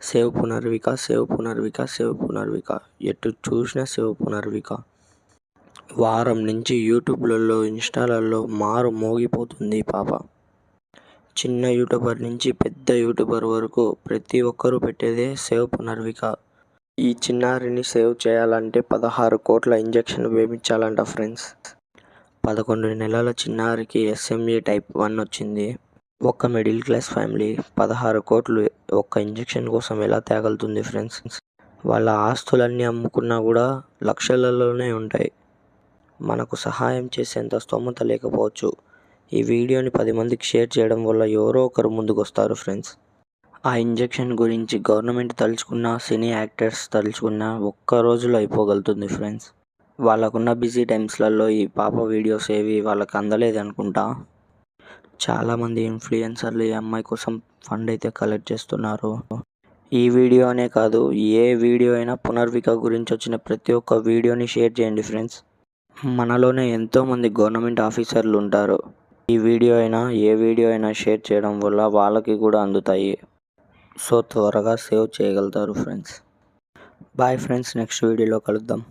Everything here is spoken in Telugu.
Save Punarvika, save Punarvika, save Punarvika, ఎటు చూసినా సేవ్ పునర్విక. వారం నుంచి యూట్యూబ్లలో, ఇన్స్టాలలో మోగిపోతుంది ఈ పాప. చిన్న యూట్యూబర్ నుంచి పెద్ద యూట్యూబర్ వరకు ప్రతి ఒక్కరూ పెట్టేదే సేవ్ పునర్విక. ఈ చిన్నారిని సేవ్ చేయాలంటే 16 కోట్ల ఇంజెక్షన్ వేయించాలంట ఫ్రెండ్స్. 11 నెలల చిన్నారికి SMA టైప్ 1 వచ్చింది. ఒక్క మిడిల్ క్లాస్ ఫ్యామిలీ 16 కోట్లు ఒక్క ఇంజెక్షన్ కోసం ఎలా తేగలుగుతుంది ఫ్రెండ్స్? వాళ్ళ ఆస్తులన్నీ అమ్ముకున్నా కూడా లక్షలలోనే ఉంటాయి. మనకు సహాయం చేసేంత స్తోమత లేకపోవచ్చు. ఈ వీడియోని 10 మందికి షేర్ చేయడం వల్ల ఎవరో ఒకరు ముందుకొస్తారు ఫ్రెండ్స్. ఆ ఇంజెక్షన్ గురించి గవర్నమెంట్ తలుచుకున్నా, సినీ యాక్టర్స్ తలుచుకున్నా ఒక్క రోజులో అయిపోగలుగుతుంది ఫ్రెండ్స్. వాళ్ళకున్న బిజీ టైమ్స్లలో ఈ పాప వీడియోస్ ఏవి వాళ్ళకి అందలేదనుకుంటా. చాలామంది ఇన్ఫ్లుయెన్సర్లు ఈ అమ్మాయి కోసం ఫండ్ అయితే కలెక్ట్ చేస్తున్నారు. ఈ వీడియో అనే కాదు, ఏ వీడియో అయినా పునర్విక గురించి వచ్చిన ప్రతి ఒక్క వీడియోని షేర్ చేయండి ఫ్రెండ్స్. మనలోనే ఎంతోమంది గవర్నమెంట్ ఆఫీసర్లు ఉంటారు. ఈ వీడియో అయినా ఏ వీడియో అయినా షేర్ చేయడం వల్ల వాళ్ళకి కూడా అందుతాయి. సో త్వరగా సేవ్ చేయగలుగుతారు ఫ్రెండ్స్. బాయ్ ఫ్రెండ్స్, నెక్స్ట్ వీడియోలో కలుద్దాం.